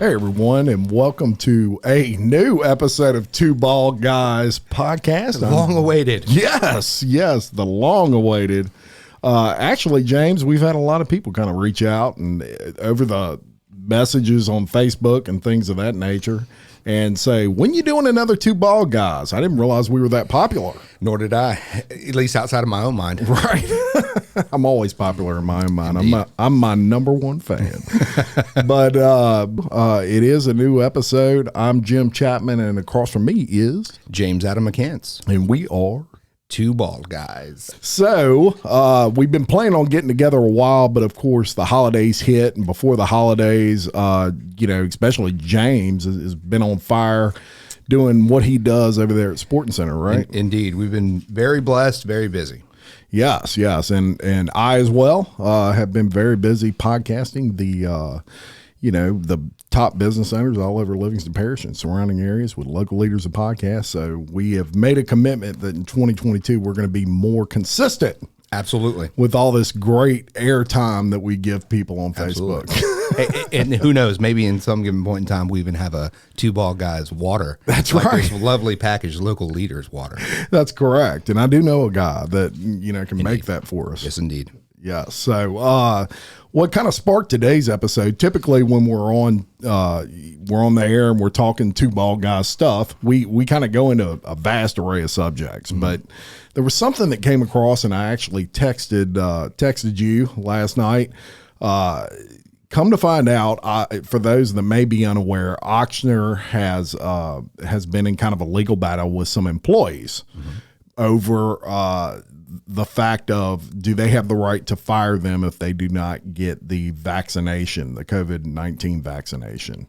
Hey everyone, and welcome to a new episode of Two Bald Guys podcast. Long awaited. Yes, the long awaited. Actually, James, we've had a lot of people kind of reach out and over the messages on Facebook and things of that nature and say, when you doing another Two Bald Guys? I didn't realize we were that popular. Nor did I, at least outside of my own mind. Right. I'm always popular in my own mind. I'm my number one fan. But it is a new episode. I'm Jim Chapman, and across from me is James Adam McCants. And we are Two Bald Guys. So we've been planning on getting together a while, but of course the holidays hit, and before the holidays, especially James has been on fire doing what he does over there at Sporting Center, right? Indeed. We've been very blessed, very busy. Yes. And I as well have been very busy podcasting the top business owners all over Livingston Parish and surrounding areas with local leaders of podcasts. So we have made a commitment that in 2022, we're going to be more consistent. Absolutely. With all this great airtime that we give people on Facebook. And who knows, maybe in some given point in time, we even have a Two Bald Guys water. That's like right. This lovely packaged local leaders water. That's correct. And I do know a guy that, can make that for us. Yes, indeed. Yeah. So, what kind of sparked today's episode? Typically, when we're on the air and we're talking Two Bald Guys stuff, we kind of go into a vast array of subjects. Mm-hmm. But there was something that came across, and I actually texted you last night. Come to find out, for those that may be unaware, Ochsner has been in kind of a legal battle with some employees over the fact of, do they have the right to fire them if they do not get the vaccination, the COVID-19 vaccination?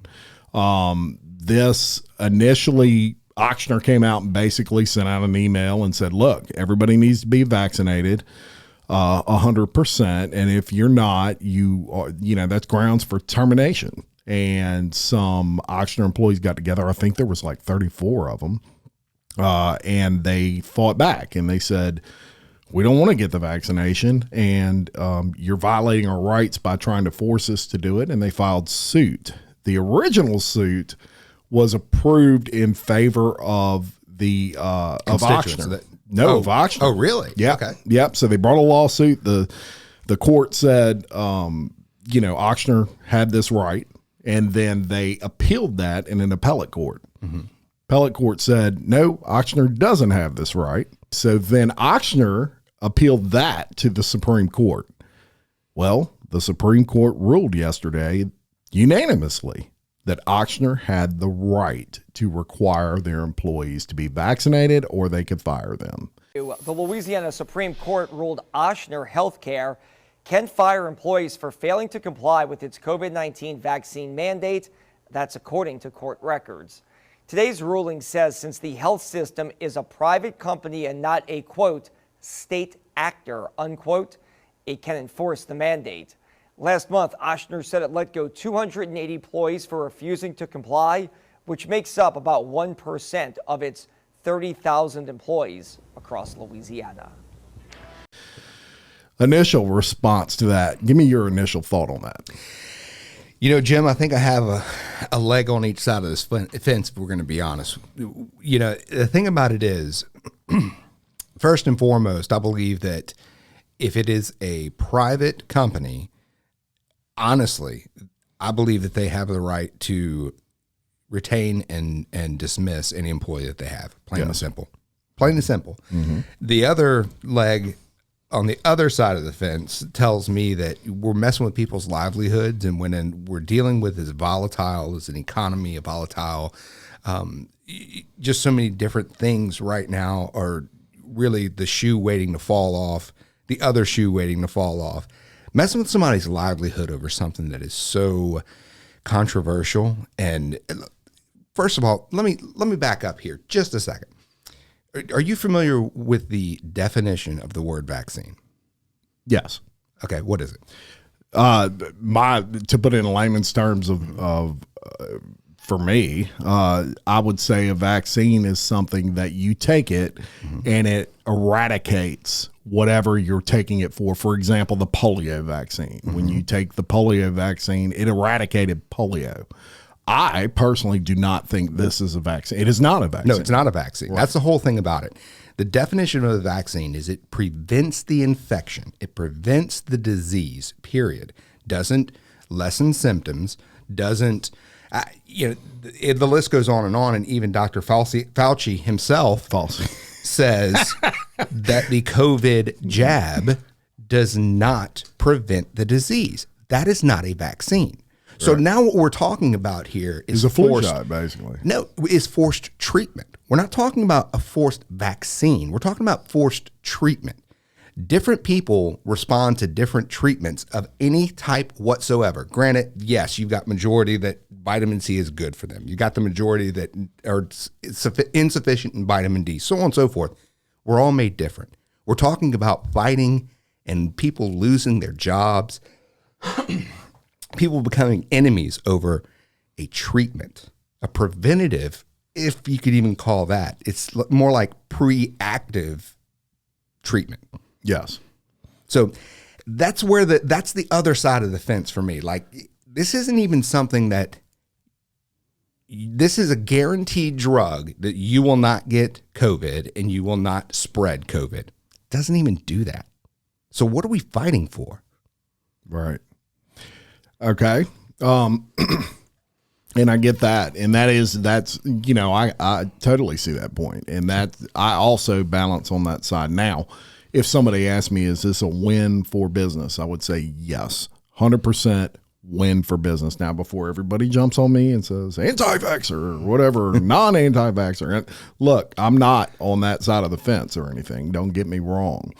This initially, Ochsner came out and basically sent out an email and said, look, everybody needs to be vaccinated 100%. And if you're not, that's grounds for termination. And some Ochsner employees got together. I think there was like 34 of them. And they fought back and they said, we don't want to get the vaccination, and you're violating our rights by trying to force us to do it. And they filed suit. The original suit was approved in favor of the of Ochsner. Of Ochsner. Oh, really? Yeah. Okay. Yep. So they brought a lawsuit. The court said, Ochsner had this right, and then they appealed that in an appellate court. Mm-hmm. Appellate court said, no, Ochsner doesn't have this right. So then Ochsner appealed that to the Supreme Court. Well, the Supreme Court ruled yesterday unanimously that Ochsner had the right to require their employees to be vaccinated or they could fire them. The Louisiana Supreme Court ruled Ochsner Healthcare can fire employees for failing to comply with its COVID-19 vaccine mandate. That's according to court records. Today's ruling says since the health system is a private company and not a, quote, state actor, unquote, it can enforce the mandate. Last month, Ochsner said it let go 280 employees for refusing to comply, which makes up about 1% of its 30,000 employees across Louisiana. Initial response to that. Give me your initial thought on that. Jim, I think I have a leg on each side of this fence, if we're going to be honest. The thing about it is, first and foremost, I believe that if it is a private company, honestly, I believe that they have the right to retain and dismiss any employee that they have. Plain and simple. Plain and simple. Mm-hmm. The other leg on the other side of the fence tells me that we're messing with people's livelihoods, and when we're dealing with as volatile as an economy, just so many different things right now are really the shoe waiting to fall off, the other shoe waiting to fall off. Messing with somebody's livelihood over something that is so controversial. And first of all, let me back up here just a second. Are you familiar with the definition of the word vaccine? Yes. Okay, what is it? To put it in layman's terms for me, I would say a vaccine is something that you take it and it eradicates whatever you're taking it for. For example, the polio vaccine. When you take the polio vaccine, it eradicated polio. I personally do not think this is a vaccine. It is not a vaccine. No, it's not a vaccine. Right. That's the whole thing about it. The definition of a vaccine is it prevents the infection. It prevents the disease, period. Doesn't lessen symptoms, doesn't, the list goes on, and even Dr. Fauci himself says that the COVID jab does not prevent the disease. That is not a vaccine. So now what we're talking about here is a flu shot, basically. No, is forced treatment. We're not talking about a forced vaccine. We're talking about forced treatment. Different people respond to different treatments of any type whatsoever. Granted, yes, you've got majority that vitamin C is good for them. You got the majority that are insufficient in vitamin D, so on and so forth. We're all made different. We're talking about fighting and people losing their jobs, people becoming enemies over a treatment, a preventative, if you could even call that. It's more like pre-active treatment. Yes. So that's the other side of the fence for me. Like, this isn't even something that, this is a guaranteed drug that you will not get COVID and you will not spread COVID. It doesn't even do that. So what are we fighting for? Right. Okay. And I get that. And that's, I totally see that point. And that I also balance on that side. Now, if somebody asked me, is this a win for business? I would say yes, 100% win for business. Now, before everybody jumps on me and says anti-vaxxer or whatever, non-anti-vaxxer. Look, I'm not on that side of the fence or anything. Don't get me wrong.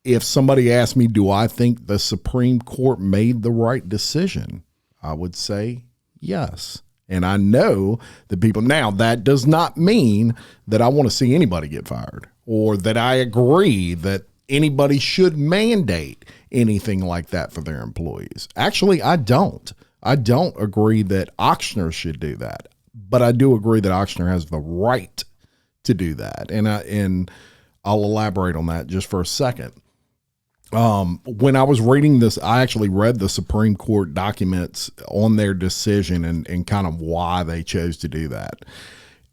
If somebody asked me, do I think the Supreme Court made the right decision? I would say yes. And I know the people. Now, that does not mean that I want to see anybody get fired or that I agree that anybody should mandate anything like that for their employees. Actually, I don't. I don't agree that Ochsner should do that. But I do agree that Ochsner has the right to do that. And I'll elaborate on that just for a second. When I was reading this, I actually read the Supreme Court documents on their decision and kind of why they chose to do that.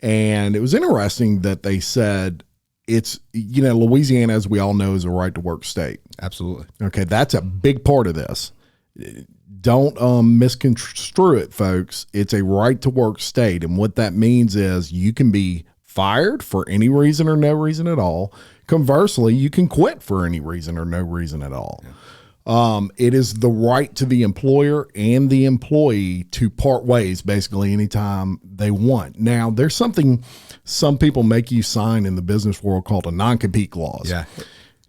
And it was interesting that they said it's, Louisiana, as we all know, is a right to work state. Absolutely. Okay. That's a big part of this. Don't misconstrue it, folks. It's a right to work state. And what that means is you can be fired for any reason or no reason at all. Conversely, you can quit for any reason or no reason at all. Yeah. It is the right to the employer and the employee to part ways basically anytime they want. Now, there's something some people make you sign in the business world called a non-compete clause. Yeah.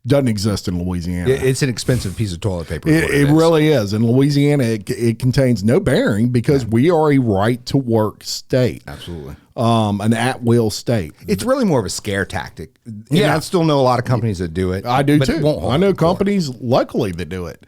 Doesn't exist in Louisiana. It's an expensive piece of toilet paper. It really is. In Louisiana, it contains no bearing because we are a right to work state. Absolutely. An at-will state. It's really more of a scare tactic. Yeah. I still know a lot of companies that do it. I do too. I know companies locally that do it.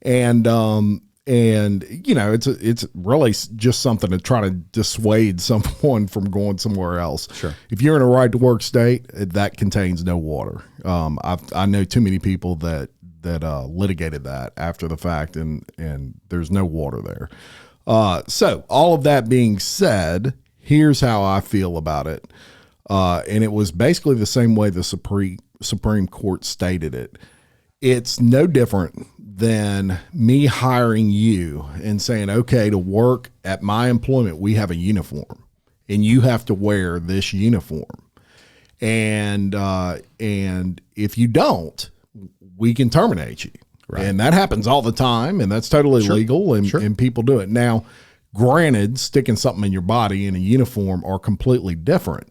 Yeah. And it's really just something to try to dissuade someone from going somewhere else. Sure. If you're in a right to work state, that contains no water. I know too many people that litigated that after the fact, and there's no water there. So all of that being said, here's how I feel about it. And it was basically the same way the Supreme Court stated it. It's no different than me hiring you and saying, okay, to work at my employment, we have a uniform and you have to wear this uniform. And if you don't, we can terminate you. Right. And that happens all the time, and that's totally legal, and people do it. Now, granted, sticking something in your body in a uniform are completely different.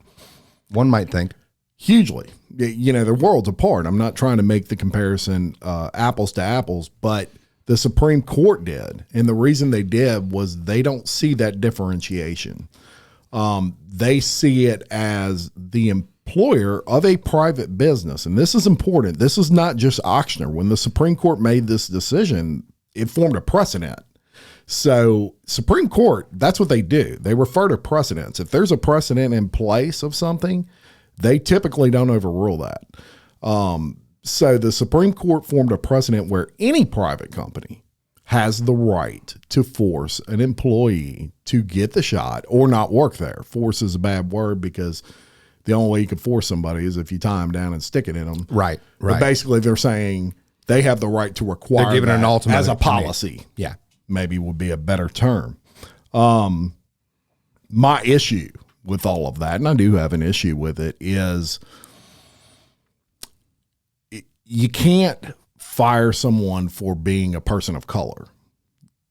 One might think. Hugely. They're worlds apart. I'm not trying to make the comparison apples to apples, but the Supreme Court did. And the reason they did was they don't see that differentiation. They see it as the employer of a private business. And this is important. This is not just Ochsner. When the Supreme Court made this decision, it formed a precedent. So Supreme Court, that's what they do. They refer to precedents. If there's a precedent in place of something, they typically don't overrule that. So the Supreme Court formed a precedent where any private company has the right to force an employee to get the shot or not work there. Force is a bad word because the only way you can force somebody is if you tie them down and stick it in them. Right. But basically they're saying they have the right to require they're giving that an ultimate as a policy. Yeah. Maybe would be a better term. My issue with all of that, and I do have an issue with it, is you can't fire someone for being a person of color.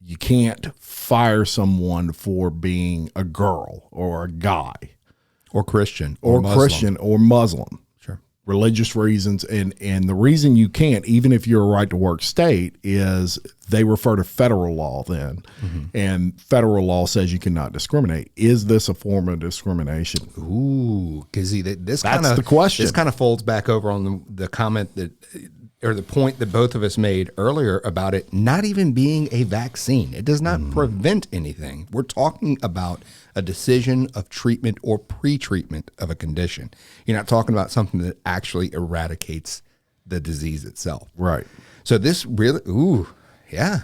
You can't fire someone for being a girl or a guy Or Christian. or Muslim. Christian or Muslim. Sure. Religious reasons. And the reason you can't, even if you're a right to work state, is they refer to federal law then. And federal law says you cannot discriminate. Is this a form of discrimination? Ooh, because this That's kind of the question. This kind of folds back over on the comment that, or the point that both of us made earlier about it not even being a vaccine. It does not prevent anything. We're talking about a decision of treatment or pre-treatment of a condition. You're not talking about something that actually eradicates the disease itself. Right. So this really, yeah.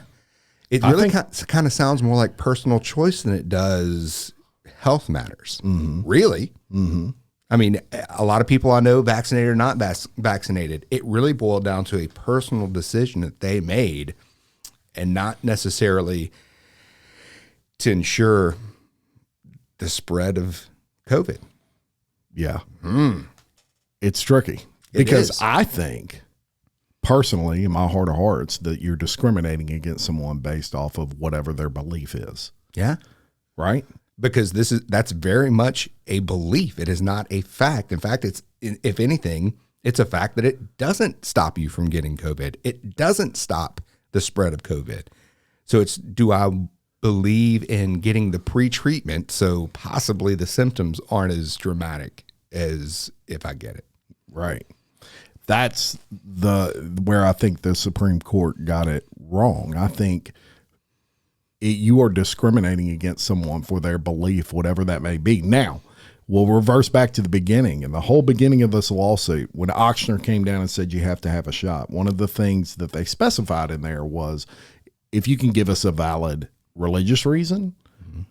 It really kind of sounds more like personal choice than it does health matters. Really. I mean, a lot of people I know, vaccinated or not vaccinated, it really boiled down to a personal decision that they made and not necessarily to ensure the spread of COVID. Yeah. It's tricky because is. I think personally, in my heart of hearts, that you're discriminating against someone based off of whatever their belief is. Yeah. Right. Because that's very much a belief. It is not a fact. In fact, it's, if anything, it's a fact that it doesn't stop you from getting COVID. It doesn't stop the spread of COVID. So it's, do I believe in getting the pre-treatment so possibly the symptoms aren't as dramatic as if I get it? Right. That's where I think the Supreme Court got it wrong. I think you are discriminating against someone for their belief, whatever that may be. Now, we'll reverse back to the beginning. And the whole beginning of this lawsuit, when Ochsner came down and said you have to have a shot, one of the things that they specified in there was if you can give us a valid religious reason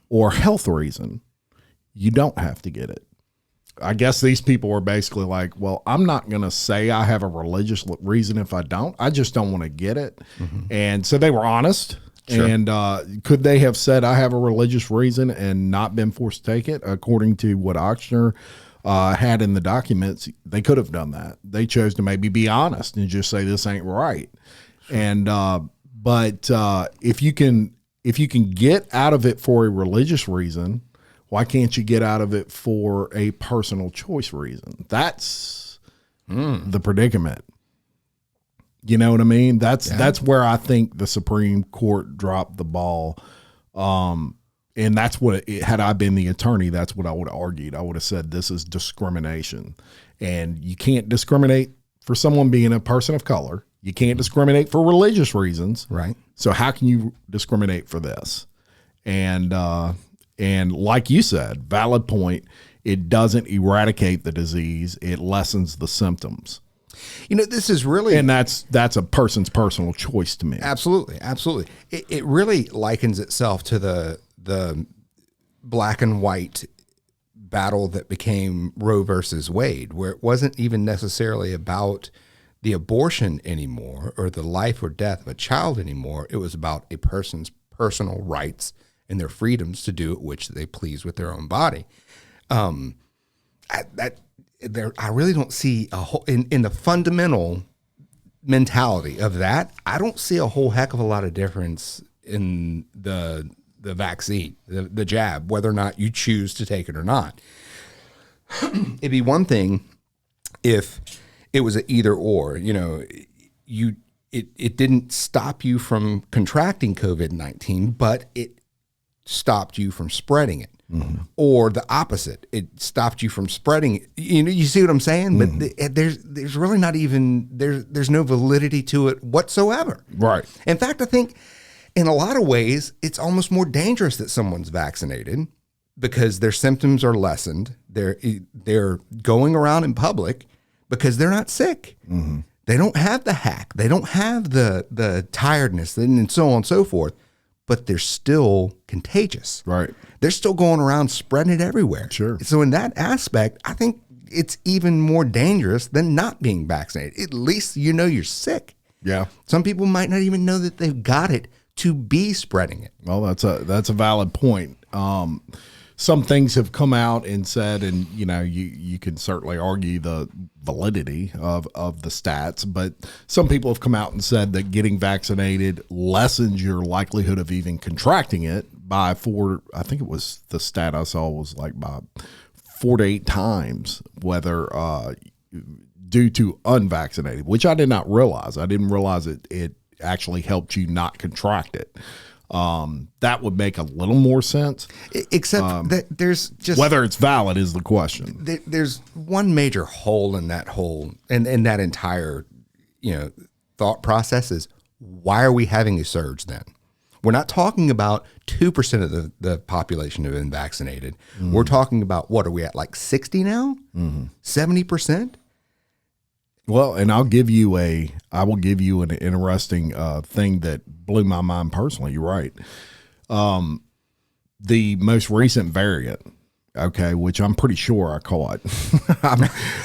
or health reason, you don't have to get it. I guess these people are basically like, well, I'm not going to say I have a religious reason if I don't. I just don't want to get it. And so they were honest. Sure. And could they have said I have a religious reason and not been forced to take it? According to what Ochsner had in the documents, they could have done that. They chose to maybe be honest and just say this ain't right. Sure. And but if you can get out of it for a religious reason, why can't you get out of it for a personal choice reason? That's the predicament. You know what I mean? That's where I think the Supreme Court dropped the ball. And that's what, had I been the attorney, that's what I would have argued. I would have said this is discrimination. And you can't discriminate for someone being a person of color. You can't discriminate for religious reasons. Right. So how can you discriminate for this? And like you said, valid point, it doesn't eradicate the disease. It lessens the symptoms. You know, this is really, and that's a person's personal choice to me. Absolutely, absolutely. It really likens itself to the black and white battle that became Roe versus Wade, where it wasn't even necessarily about the abortion anymore or the life or death of a child anymore. It was about a person's personal rights and their freedoms to do which they please with their own body. I really don't see a whole in the fundamental mentality of that. I don't see a whole heck of a lot of difference in the vaccine, the jab, whether or not you choose to take it or not. It'd be one thing if it was an either or. You know, it didn't stop you from contracting COVID-19, but it stopped you from spreading it. Or the opposite, it stopped you from spreading it. You know, you see what I'm saying? But there's really not even there's no validity to it whatsoever. Right. In fact, I think in a lot of ways it's almost more dangerous that someone's vaccinated because their symptoms are lessened. They're going around in public because they're not sick. They don't have the hack. They don't have the tiredness and so on and so forth, but they're still contagious. Right. They're still going around spreading it everywhere. Sure. So in that aspect, I think it's even more dangerous than not being vaccinated. At least you know you're sick. Yeah. Some people might not even know that they've got it to be spreading it. Well, that's a valid point. Some things have come out and said, and you can certainly argue the validity of the stats, but some people have come out and said that getting vaccinated lessens your likelihood of even contracting it by I think it was the stat I saw was like by 4 to 8 times, whether due to unvaccinated, which I did not realize. I didn't realize it actually helped you not contract it. That would make a little more sense. Except that there's just whether it's valid is the question. There's one major hole in that in that entire thought process is, why are we having a surge then? We're not talking about 2% of the population have been vaccinated. Mm-hmm. We're talking about, what are we at, like 60 now? 70%? Well, and I will give you an interesting thing that blew my mind personally. You're right. The most recent variant, okay, which I'm pretty sure I caught.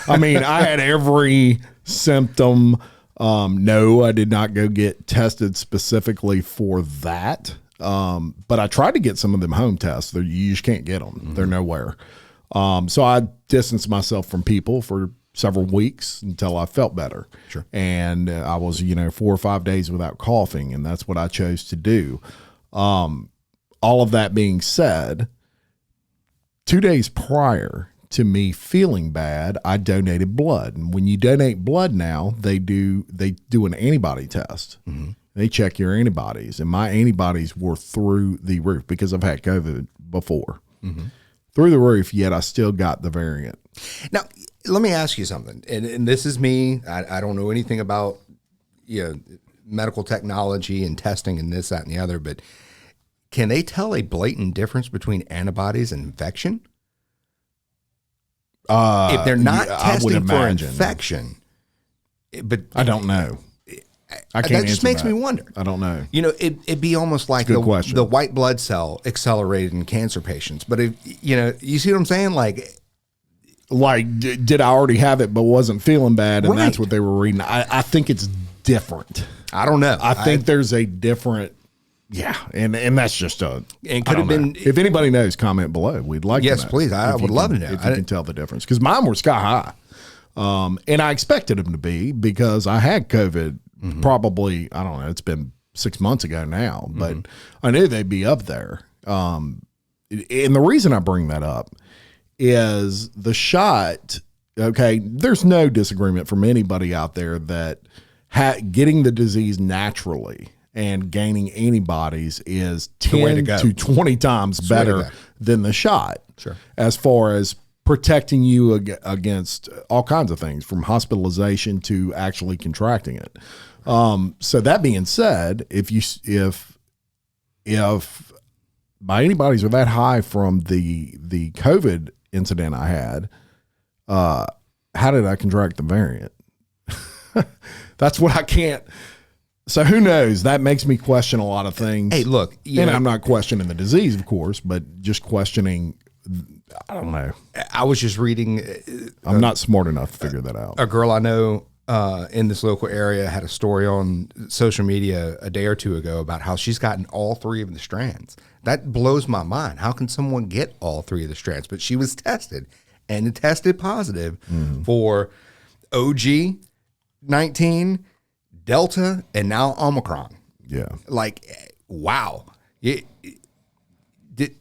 I mean, I had every symptom. No, I did not go get tested specifically for that. But I tried to get some of them home tests. You just can't get them. Mm-hmm. They're nowhere. So I distanced myself from people for several weeks until I felt better. Sure. And I was, 4 or 5 days without coughing, and that's what I chose to do. All of that being said, 2 days prior to me feeling bad, I donated blood. And when you donate blood now, they do an antibody test. Mm-hmm. They check your antibodies, and my antibodies were through the roof because I've had COVID before. Mm-hmm. Through the roof, yet I still got the variant. Now, let me ask you something, and this is me. I don't know anything about medical technology and testing and this, that, and the other, but can they tell a blatant difference between antibodies and infection? If they're not testing for infection, but I don't know. I can't. That just makes me wonder. I don't know. It'd be almost like the white blood cell accelerated in cancer patients. But if you see what I'm saying, like, did I already have it but wasn't feeling bad, and right. That's what they were reading. I think it's different. I don't know. I think there's a different. Yeah, and that's just it could have been. If anybody knows, comment below. We'd like. Yes, to know please. I would love to know if you can tell the difference, because mine were sky high, and I expected them to be because I had COVID. Mm-hmm. Probably, I don't know. It's been 6 months ago now, but I knew they'd be up there. And the reason I bring that up is the shot. Okay, there's no disagreement from anybody out there that getting the disease naturally and gaining antibodies is 10 to 20 times better than the shot. Sure. As far as protecting you against all kinds of things, from hospitalization to actually contracting it. So that being said, if my antibodies are that high from the COVID incident I had, how did I contract the variant? That's what I can't. So who knows? That makes me question a lot of things. Hey, look, I'm not questioning the disease, of course, but just questioning. I don't know. I was just reading. I'm not smart enough to figure that out. A girl I know in this local area had a story on social media a day or two ago about how she's gotten all 3 of the strands. That blows my mind. How can someone get all 3 of the strands? But she was tested, and it tested positive for OG, 19, Delta, and now Omicron. Yeah. Wow.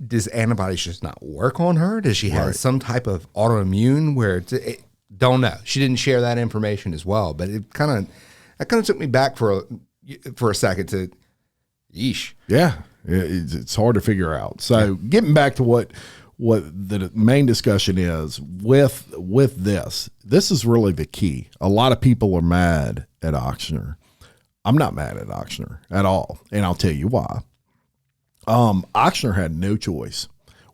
Does antibodies just not work on her? Does she have some type of autoimmune where don't know. She didn't share that information as well, but it kind of took me back for a second to, yeesh. Yeah. It's hard to figure out. So getting back to what the main discussion is with this is really the key. A lot of people are mad at Ochsner. I'm not mad at Ochsner at all, and I'll tell you why. Ochsner had no choice.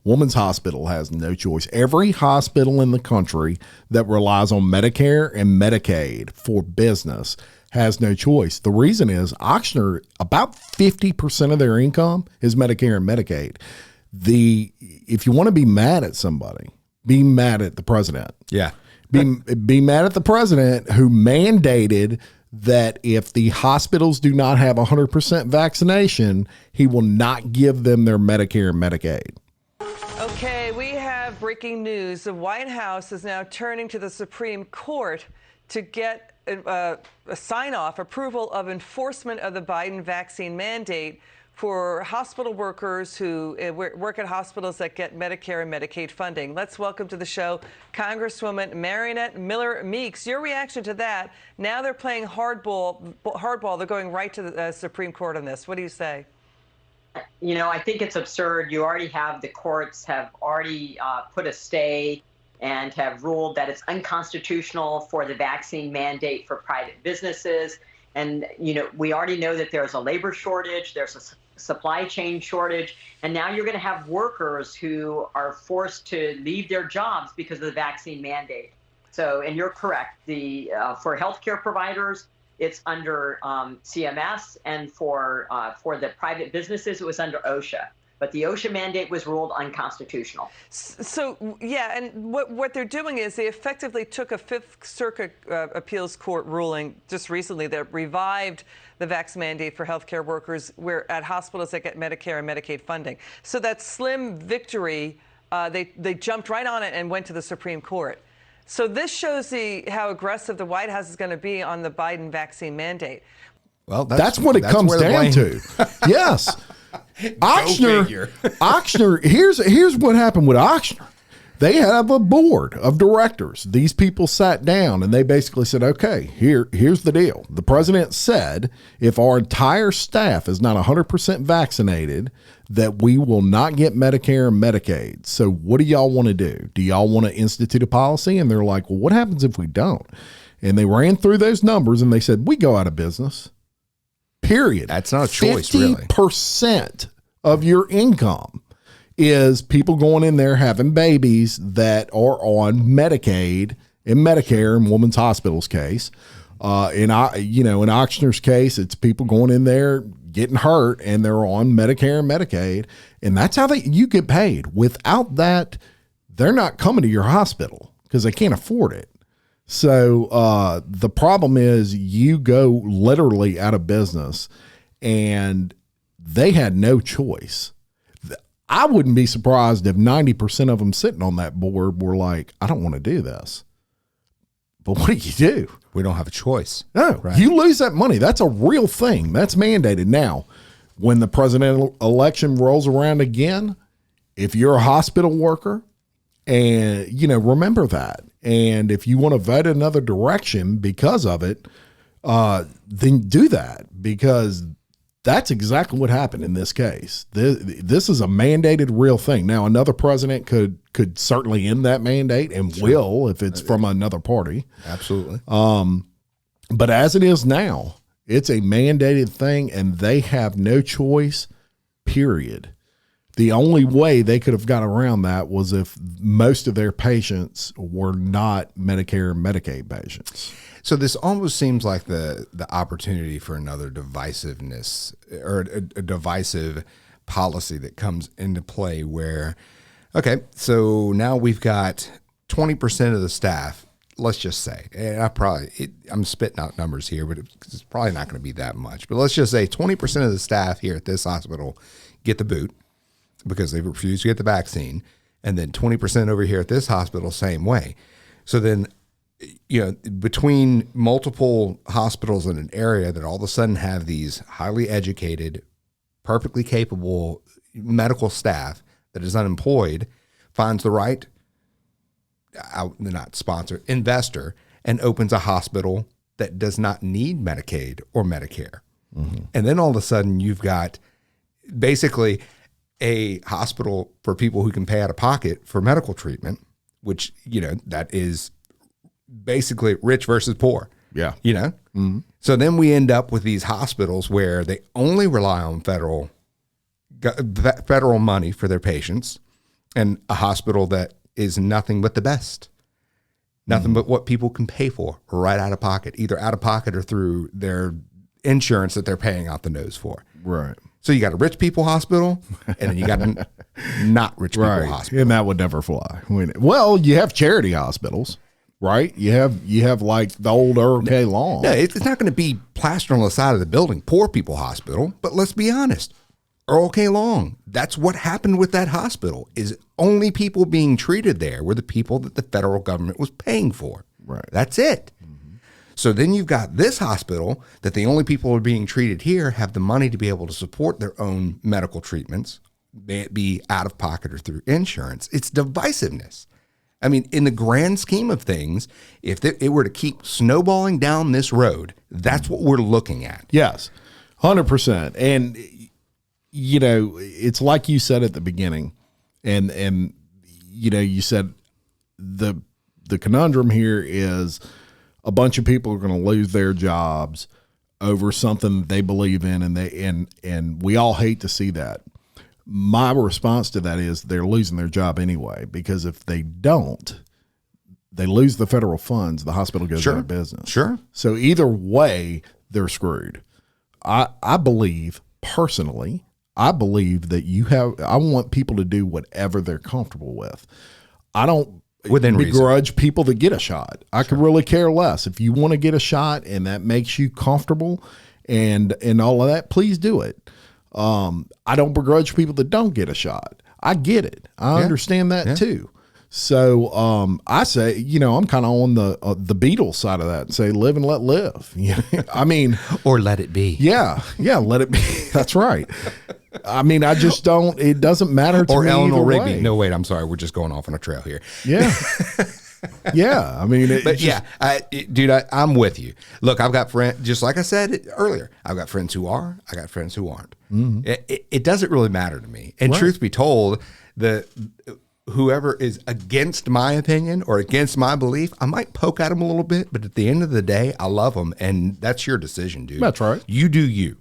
Woman's Hospital has no choice. Every hospital in the country that relies on Medicare and Medicaid for business has no choice. The reason is Ochsner, about 50% of their income is Medicare and Medicaid. If you want to be mad at somebody, be mad at the president. Yeah. Be mad at the president who mandated that if the hospitals do not have 100% vaccination, he will not give them their Medicare and Medicaid. Okay, we have breaking news. The White House is now turning to the Supreme Court to get a sign-off, approval of enforcement of the Biden vaccine mandate for hospital workers who work at hospitals that get Medicare and Medicaid funding. Let's welcome to the show Congresswoman Mariannette Miller Meeks. Your reaction to that? Now they're playing hardball. They're going right to the Supreme Court on this. What do you say? You know, I think it's absurd. You already have the courts have already put a stay and have ruled that it's unconstitutional for the vaccine mandate for private businesses. And, you know, we already know that there's a labor shortage, there's a supply chain shortage, and now you're going to have workers who are forced to leave their jobs because of the vaccine mandate. So, and you're correct, for healthcare providers, it's under CMS, and for the private businesses, it was under OSHA. But the OSHA mandate was ruled unconstitutional. So, yeah, and what they're doing is they effectively took a Fifth Circuit appeals court ruling just recently that revived the vax mandate for healthcare workers at hospitals that get Medicare and Medicaid funding. So that slim victory, they jumped right on it and went to the Supreme Court. So this shows how aggressive the White House is going to be on the Biden vaccine mandate. Well, that's what it comes down to. Yes. Ochsner, here's what happened with Ochsner. They have a board of directors. These people sat down and they basically said, okay, here's the deal. The president said if our entire staff is not 100% vaccinated, that we will not get Medicare and Medicaid. So what do y'all want to do? Do y'all want to institute a policy? And they're like, well, what happens if we don't? And they ran through those numbers and they said, we go out of business. Period. That's not a choice, really. 50% of your income is people going in there having babies that are on Medicaid and Medicare in Women's Hospital's case. In Ochsner's case, it's people going in there getting hurt and they're on Medicare and Medicaid. And that's how you get paid. Without that, they're not coming to your hospital because they can't afford it. So the problem is you go literally out of business, and they had no choice. I wouldn't be surprised if 90% of them sitting on that board were like, I don't want to do this. But what do you do? We don't have a choice. No, right. You lose that money. That's a real thing. That's mandated. Now, when the presidential election rolls around again, if you're a hospital worker, and, remember that. And if you want to vote another direction because of it, then do that, because that's exactly what happened in this case. This is a mandated real thing. Now, another president could certainly end that mandate and will if it's from another party. Absolutely. But as it is now, it's a mandated thing, and they have no choice, period. The only way they could have got around that was if most of their patients were not Medicare and Medicaid patients. So this almost seems like the opportunity for another divisiveness or a divisive policy that comes into play where, okay, so now we've got 20% of the staff, let's just say, and I'm spitting out numbers here, but it's probably not going to be that much, but let's just say 20% of the staff here at this hospital get the boot because they refuse to get the vaccine, and then 20% over here at this hospital, same way. So then, between multiple hospitals in an area that all of a sudden have these highly educated, perfectly capable medical staff that is unemployed, finds the right, not sponsor, investor, and opens a hospital that does not need Medicaid or Medicare. Mm-hmm. And then all of a sudden you've got basically a hospital for people who can pay out of pocket for medical treatment, which, that is basically rich versus poor. Yeah. Mm-hmm. So then we end up with these hospitals where they only rely on federal money for their patients. and a hospital that is nothing but the best, nothing but what people can pay for right out of pocket, either out of pocket or through their insurance that they're paying out the nose for. Right. So you got a rich people hospital, and then you got a not rich people hospital, and that would never fly. Well, you have charity hospitals, right? You have like the old Earl K. Long. No, it's not going to be plastered on the side of the building, poor people hospital. But let's be honest, Earl K. Long, that's what happened with that hospital. Is only people being treated there were the people that the federal government was paying for. Right. That's it. So then you've got this hospital that the only people who are being treated here have the money to be able to support their own medical treatments, may it be out of pocket or through insurance. It's divisiveness. I mean, in the grand scheme of things, if it were to keep snowballing down this road, that's what we're looking at. Yes, 100%. And, you know, it's like you said at the beginning, and you know, you said the conundrum here is a bunch of people are going to lose their jobs over something they believe in, and we all hate to see that. My response to that is they're losing their job anyway, because if they don't, they lose the federal funds, the hospital goes out of business. Sure. So either way, they're screwed. I believe personally, I believe that I want people to do whatever they're comfortable with. I don't within begrudge people that get a shot. I could really care less. If you want to get a shot and that makes you comfortable and all of that, please do it. I don't begrudge people that don't get a shot. I get it. I understand that too. So I say, you know, I'm kind of on the Beatles side of that and say, live and let live. I mean, or let it be. Yeah, let it be. That's right. I mean, I just don't. It doesn't matter to or me. Or Eleanor Rigby. Way. No, wait. I'm sorry. We're just going off on a trail here. Yeah. Yeah. I mean, dude, I'm with you. Look, I've got friends, just like I said earlier, I've got friends who are, I got friends who aren't. Mm-hmm. It doesn't really matter to me. And truth be told, whoever is against my opinion or against my belief, I might poke at them a little bit, but at the end of the day, I love them. And that's your decision, dude. That's right. You do you.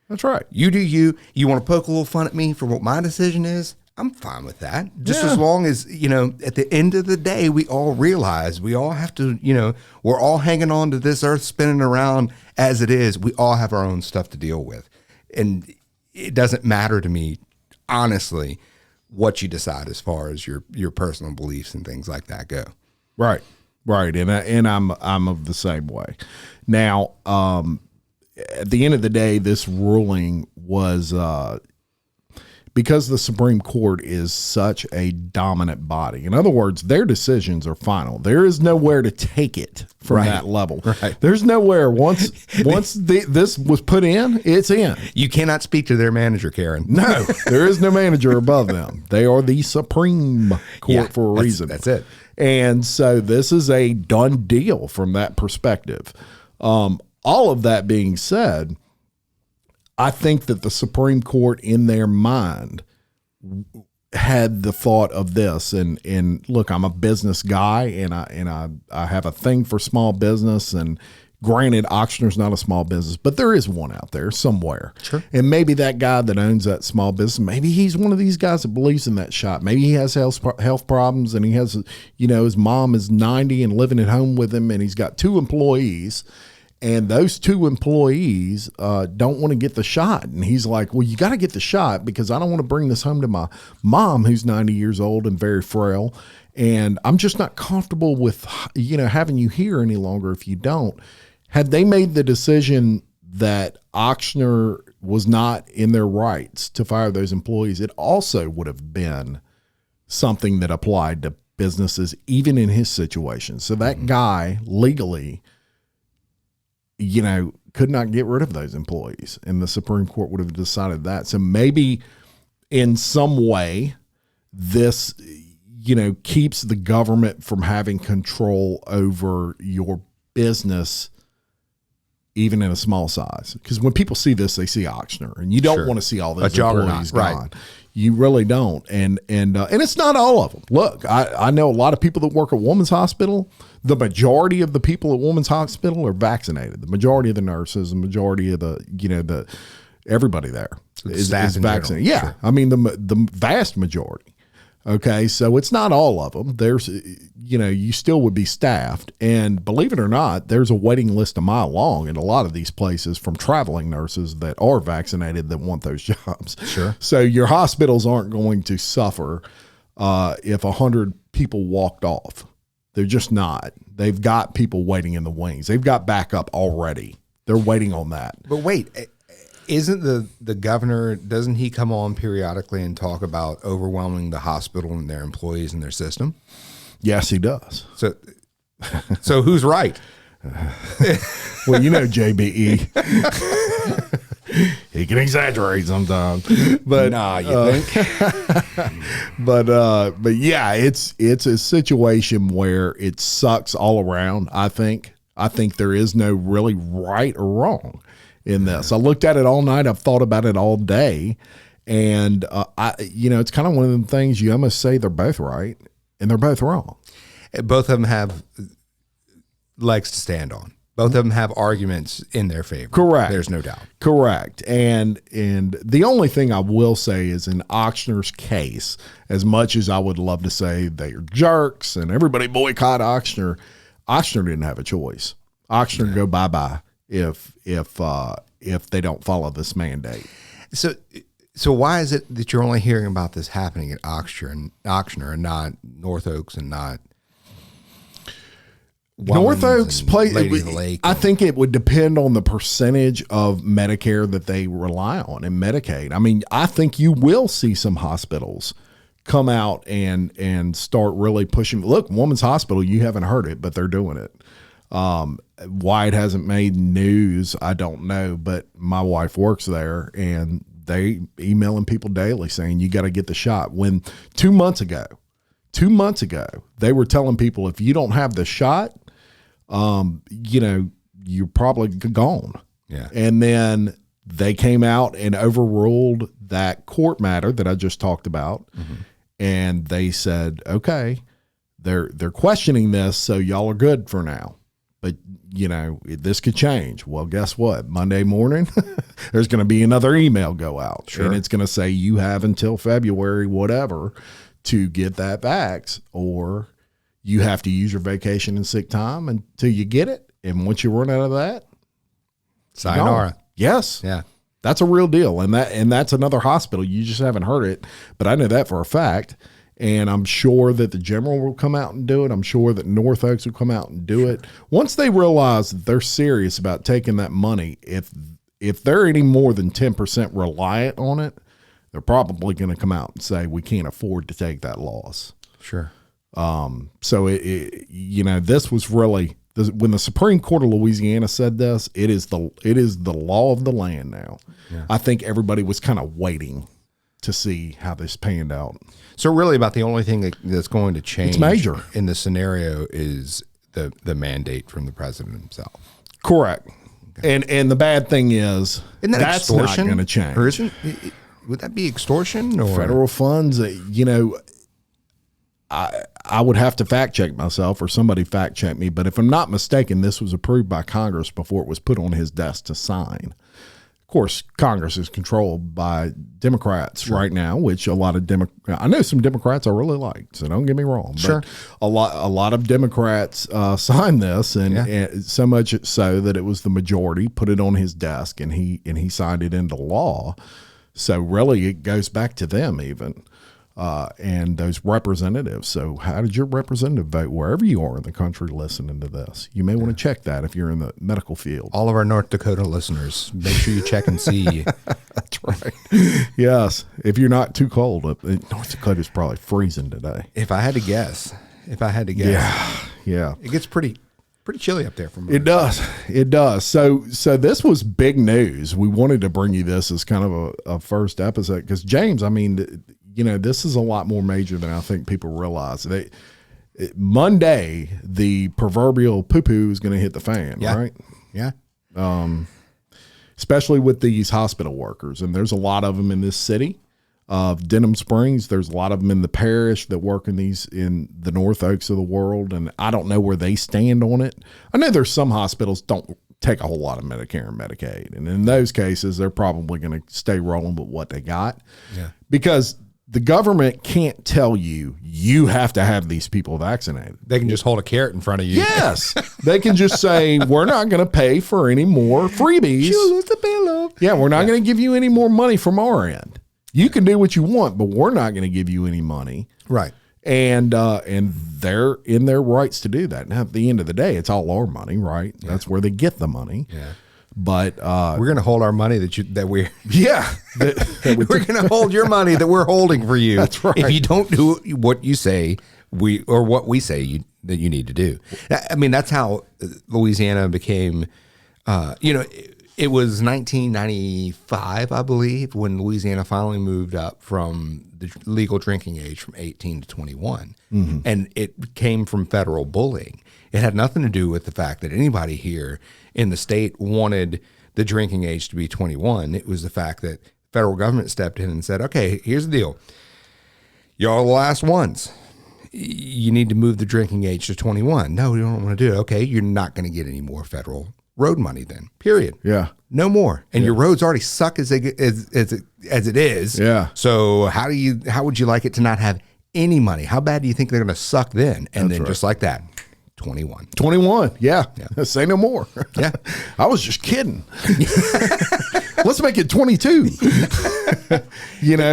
That's right. You do you. You want to poke a little fun at me for what my decision is? I'm fine with that. Just as long as, you know, at the end of the day, we all realize we all have to, you know, we're all hanging on to this earth spinning around as it is. We all have our own stuff to deal with. And it doesn't matter to me, honestly, what you decide as far as your personal beliefs and things like that go. Right. Right. And I'm of the same way. Now, at the end of the day, this ruling was because the Supreme Court is such a dominant body. In other words, their decisions are final. There is nowhere to take it from that level. Right. There's nowhere once this was put in, it's in. You cannot speak to their manager, Karen. No, there is no manager above them. They are the Supreme Court for a reason. That's it. And so this is a done deal from that perspective. All of that being said, I think that the Supreme Court in their mind had the thought of this, and look, I'm a business guy, and I have a thing for small business, and granted, Ochsner's not a small business, but there is one out there somewhere. Sure. And maybe that guy that owns that small business, maybe he's one of these guys that believes in that shot. Maybe he has health problems, and he has, you know, his mom is 90 and living at home with him, and he's got 2 employees. And those 2 employees don't want to get the shot. And he's like, well, you got to get the shot because I don't want to bring this home to my mom who's 90 years old and very frail. And I'm just not comfortable with, you know, having you here any longer if you don't. Had they made the decision that Ochsner was not in their rights to fire those employees, it also would have been something that applied to businesses, even in his situation. So that guy legally, you know, could not get rid of those employees, and the Supreme Court would have decided that. So maybe in some way this, you know, keeps the government from having control over your business, even in a small size. Because when people see this, they see Ochsner, and you don't want to see all those employees gone. Right. You really don't. And it's not all of them. Look, I know a lot of people that work at Women's Hospital. The majority of the people at Women's Hospital are vaccinated. The majority of the nurses, the majority of the everybody there is vaccinated. Yeah. Sure. I mean, the vast majority. Okay, so it's not all of them. There's, you still would be staffed. And believe it or not, there's a waiting list a mile long in a lot of these places from traveling nurses that are vaccinated that want those jobs. Sure. So your hospitals aren't going to suffer if 100 people walked off. They're just not. They've got people waiting in the wings. They've got backup already. They're waiting on that. But wait, isn't the governor, doesn't he come on periodically and talk about overwhelming the hospital and their employees and their system? Yes, he does. So who's right? Well, JBE. He can exaggerate sometimes, but nah, you think? but yeah, it's a situation where it sucks all around. I think there is no really right or wrong in this. I looked at it all night. I've thought about it all day, and it's kind of one of them things you almost say they're both right and they're both wrong. Both of them have legs to stand on. Both of them have arguments in their favor. Correct. There's no doubt. Correct. And the only thing I will say is in Ochsner's case, as much as I would love to say they're jerks and everybody boycott Ochsner, Ochsner didn't have a choice. Ochsner go bye-bye if they don't follow this mandate. So why is it that you're only hearing about this happening at Ochsner and not North Oaks and not North Oaks Lady of the Lake? I think it would depend on the percentage of Medicare that they rely on and Medicaid. I mean, I think you will see some hospitals come out and start really pushing. Look, Woman's Hospital, you haven't heard it, but they're doing it. Why it hasn't made news, I don't know, but my wife works there and they emailing people daily saying you got to get the shot. When 2 months ago, they were telling people if you don't have the shot, you're probably gone. Yeah. And then they came out and overruled that court matter that I just talked about. Mm-hmm. And they said, okay, they're questioning this. So y'all are good for now, but this could change. Well, guess what? Monday morning, there's going to be another email go out. Sure. And it's going to say you have until February, whatever, to get that vax, or you have to use your vacation and sick time until you get it. And once you run out of that, sayonara. Yes. Yeah. That's a real deal. And that's another hospital. You just haven't heard it, but I know that for a fact. And I'm sure that the general will come out and do it. I'm sure that North Oaks will come out and do it. Once they realize that they're serious about taking that money, if they're any more than 10% reliant on it, they're probably going to come out and say, we can't afford to take that loss. Sure. So this was really, when the Supreme Court of Louisiana said this, it is the law of the land now. Yeah. I think everybody was kind of waiting to see how this panned out. So really about the only thing that's going to change it's major in the scenario is the mandate from the president himself. Correct. Okay. And the bad thing is isn't that that's extortion? Not going to change. Or isn't would that be extortion or federal funds? I would have to fact check myself or somebody fact check me. But if I'm not mistaken, this was approved by Congress before it was put on his desk to sign. Of course, Congress is controlled by Democrats right now, which a lot of I know some Democrats I really like, so don't get me wrong. Sure. But a lot of Democrats signed this, and so much so that it was the majority put it on his desk, and he signed it into law. So really, it goes back to them even. And those representatives. So how did your representative vote wherever you are in the country listening to this? You may want to check that if you're in the medical field. All of our North Dakota listeners, make sure you check and see. That's right. Yes. If you're not too cold, North Dakota's probably freezing today. If I had to guess. Yeah. It gets pretty chilly up there for me. It does. So this was big news. We wanted to bring you this as kind of a first episode because James, I mean, this is a lot more major than I think people realize. Monday, the proverbial poo-poo is going to hit the fan, right? Yeah. Especially with these hospital workers. And there's a lot of them in this city of Denham Springs. There's a lot of them in the parish that work in the North Oaks of the world. And I don't know where they stand on it. I know there's some hospitals don't take a whole lot of Medicare and Medicaid. And in those cases, they're probably going to stay rolling with what they got. Yeah. Because the government can't tell you you have to have these people vaccinated. They can just hold a carrot in front of you. Yes. They can just say, we're not going to pay for any more freebies. Yeah, we're not going to give you any more money from our end. You can do what you want, but we're not going to give you any money. Right. And they're in their rights to do that. Now, at the end of the day, it's all our money, right? Yeah. That's where they get the money. Yeah. But we're going to hold our money that we're we're going to hold your money that we're holding for you. That's right. If you don't do what you say what we say that you need to do. I mean, that's how Louisiana became. It was 1995, I believe, when Louisiana finally moved up from the legal drinking age from 18 to 21, and it came from federal bullying. It had nothing to do with the fact that anybody here in the state wanted the drinking age to be 21. It was the fact that federal government stepped in and said, okay, here's the deal. Y'all are the last ones. You need to move the drinking age to 21. No, we don't want to do it. Okay, you're not going to get any more federal road money then, period. Yeah. No more. And your roads already suck as it is. Yeah. So how would you like it to not have any money? How bad do you think they're going to suck then? And then just like that, 21. 21. Yeah. Say no more. Yeah. I was just kidding. Let's make it 22.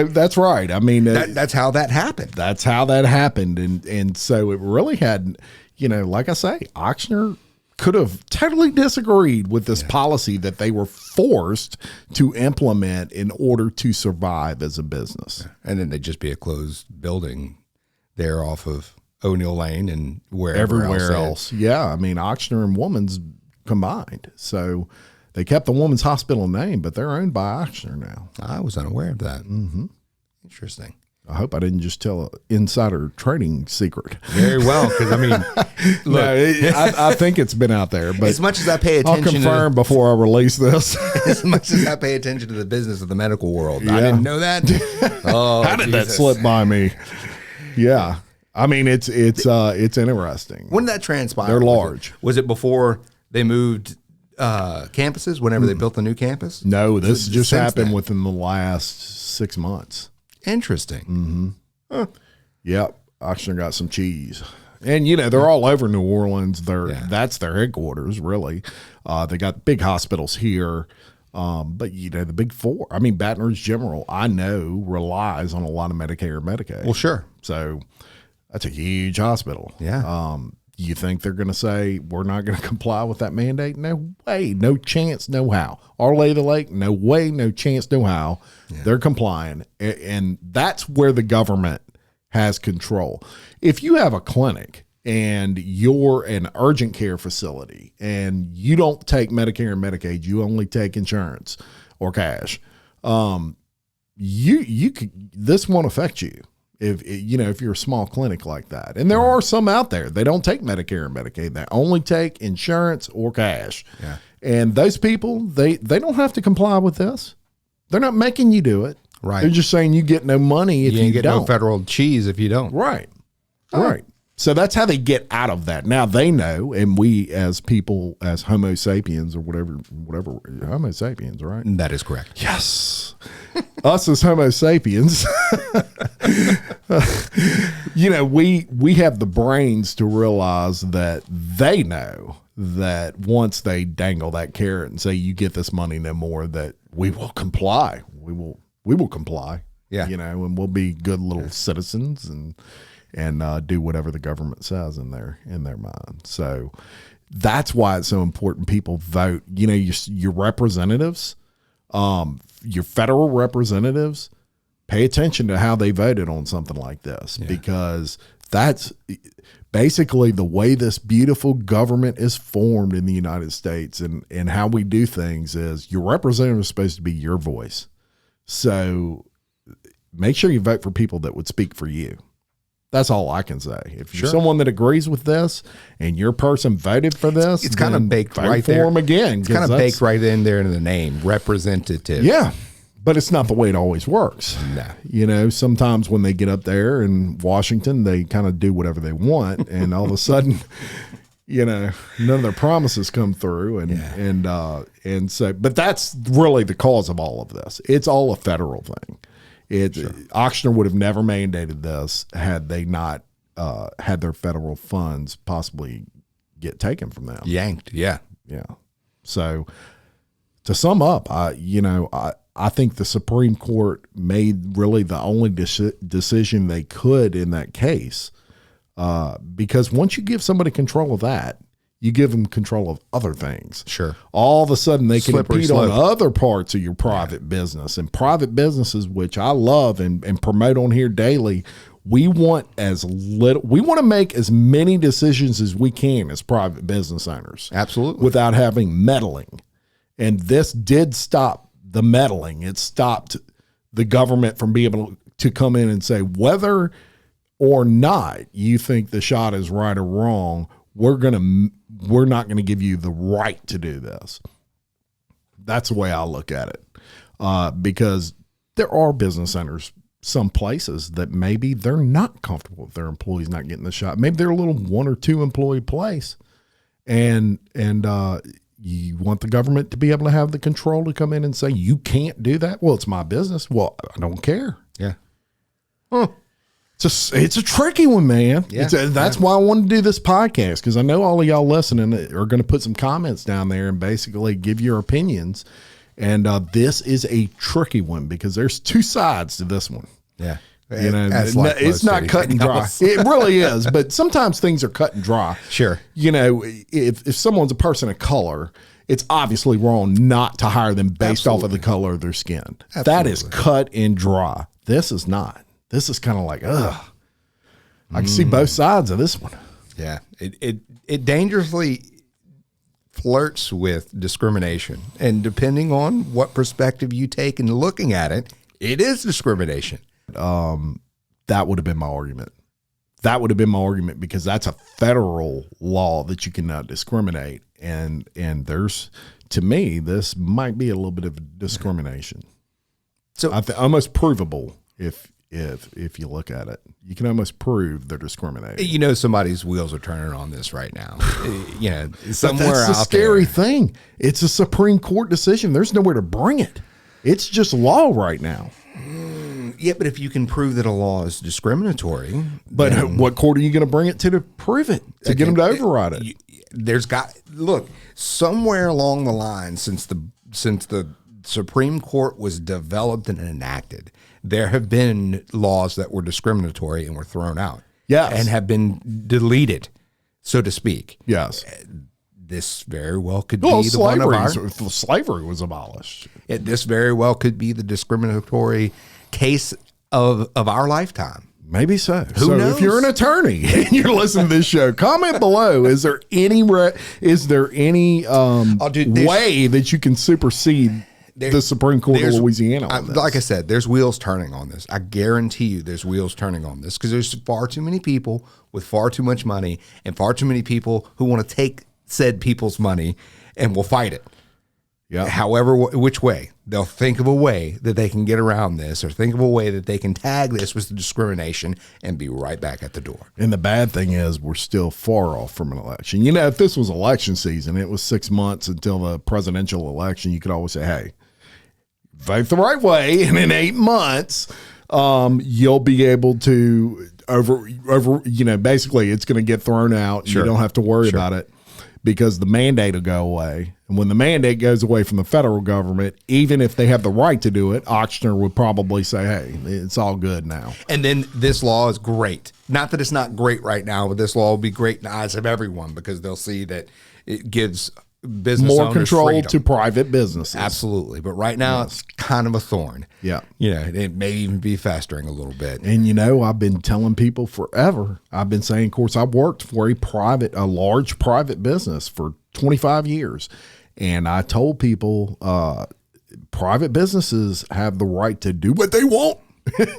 That's right. I mean, that's how that happened. That's how that happened. And so it really had, like I say, Ochsner could have totally disagreed with this policy that they were forced to implement in order to survive as a business. And then they'd just be a closed building there off of O'Neill Lane and everywhere else. Yeah. I mean, Ochsner and Woman's combined. So they kept the Woman's Hospital name, but they're owned by Ochsner now. I was unaware of that. Mm-hmm. Interesting. I hope I didn't just tell an insider trading secret. Very well, because I mean, look, I think it's been out there. But as much as I pay attention, I'll confirm before I release this. As much as I pay attention to the business of the medical world, I didn't know that. Oh, how did that slip by me? Yeah, I mean it's interesting. When did that transpire? They're large. Was it before they moved campuses? Whenever they built the new campus? No, this just happened within the last 6 months. Interesting. Mm-hmm. Yep. Ochsner got some cheese. And, they're all over New Orleans. That's their headquarters, really. They got big hospitals here. But, the big four. I mean, Baton Rouge General, I know, relies on a lot of Medicare and Medicaid. Well, sure. So that's a huge hospital. Yeah. You think they're going to say, we're not going to comply with that mandate? No way. No chance, no how. Our Lady of the Lake, no way, no chance, no how. Yeah. They're complying. And that's where the government has control. If you have a clinic and you're an urgent care facility and you don't take Medicare and Medicaid, you only take insurance or cash, you could, this won't affect you. If you're a small clinic like that. And there are some out there, they don't take Medicare and Medicaid. They only take insurance or cash. Yeah. And those people, they don't have to comply with this. They're not making you do it. Right. They're just saying you get no money if you get don't. No federal cheese if you don't. Right. Right. So that's how they get out of that. Now they know, and we as people, as Homo sapiens or whatever, Homo sapiens, right? That is correct. Yes. Us as Homo sapiens, we have the brains to realize that they know that once they dangle that carrot and say, you get this money no more, that we will comply. We will comply. Yeah. And we'll be good little citizens and do whatever the government says in their mind. So that's why it's so important people vote. Your representatives, your federal representatives, pay attention to how they voted on something like this, because that's basically the way this beautiful government is formed in the United States, and how we do things is your representative is supposed to be your voice. So make sure you vote for people that would speak for you. That's all I can say. If you're someone that agrees with this and your person voted for this, it's kind of baked right for there. Them again. It's kind of baked right in there in the name, representative. Yeah, but it's not the way it always works. No. Sometimes when they get up there in Washington, they kind of do whatever they want, and all of a sudden, none of their promises come through, and so. But that's really the cause of all of this. It's all a federal thing. Auctioner would have never mandated this had they not had their federal funds possibly get taken from them. Yanked. Yeah. Yeah. So to sum up, I think the Supreme Court made really the only decision they could in that case, because once you give somebody control of that, you give them control of other things. Sure. All of a sudden they can Slippery impede slope. on other parts of your private business, and private businesses, which I love and promote on here daily. We want to make as many decisions as we can as private business owners. Absolutely. Without having meddling. And this did stop the meddling. It stopped the government from being able to come in and say, whether or not you think the shot is right or wrong, we're not going to give you the right to do this. That's the way I look at it. Because there are business owners, some places that maybe they're not comfortable with their employees not getting the shot. Maybe they're a little 1 or 2 employee place. And you want the government to be able to have the control to come in and say, you can't do that. Well, it's my business. Well, I don't care. Yeah. It's a tricky one, man. Yeah. That's why I wanted to do this podcast, because I know all of y'all listening are going to put some comments down there and basically give your opinions. And this is a tricky one because there's 2 sides to this one. Yeah. It's not cut and dry. It really is. But sometimes things are cut and dry. Sure. If someone's a person of color, it's obviously wrong not to hire them based off of the color of their skin. Absolutely. That is cut and dry. This is not. This is kind of like, ugh. I can see both sides of this one. Yeah. It dangerously flirts with discrimination. And depending on what perspective you take in looking at it, it is discrimination. That would have been my argument. That would have been my argument because that's a federal law that you cannot discriminate. And there's, to me, this might be a little bit of discrimination. So almost provable if you look at it. You can almost prove they're discriminating. Somebody's wheels are turning on this right now. That's Somewhere the out scary there. thing. It's a Supreme Court decision. There's nowhere to bring it. It's just law right now. Yeah, but if you can prove that a law is discriminatory, but what court are you going to bring it to prove it, to get them to override it? Look, somewhere along the line since the Supreme Court was developed and enacted, there have been laws that were discriminatory and were thrown out. Yes. And have been deleted, so to speak. Yes. This very well could be the one of our... Slavery was abolished. This very well could be the discriminatory case of our lifetime. Maybe so. Who knows? If you're an attorney and you're listening to this show, comment below. Is there any way that you can supersede the Supreme Court of Louisiana on this? Like I said, there's wheels turning on this. I guarantee you there's wheels turning on this because there's far too many people with far too much money and far too many people who want to take said people's money and will fight it. Yeah. However, which way. They'll think of a way that they can get around this or think of a way that they can tag this with discrimination and be right back at the door. And the bad thing is we're still far off from an election. If this was election season, it was 6 months until the presidential election, you could always say, hey, vote the right way. And in 8 months, you'll be able to basically it's going to get thrown out. Sure. You don't have to worry about it because the mandate will go away. And when the mandate goes away from the federal government, even if they have the right to do it, Auctioner would probably say, hey, it's all good now. And then this law is great. Not that it's not great right now, but this law will be great in the eyes of everyone because they'll see that it gives business more owners control freedom. to private businesses. Absolutely. But right now it's kind of a thorn. Yeah. It may even be festering a little bit. And I've been telling people forever. I've been saying, of course, I worked for a large private business for 25 years. And I told people private businesses have the right to do what they want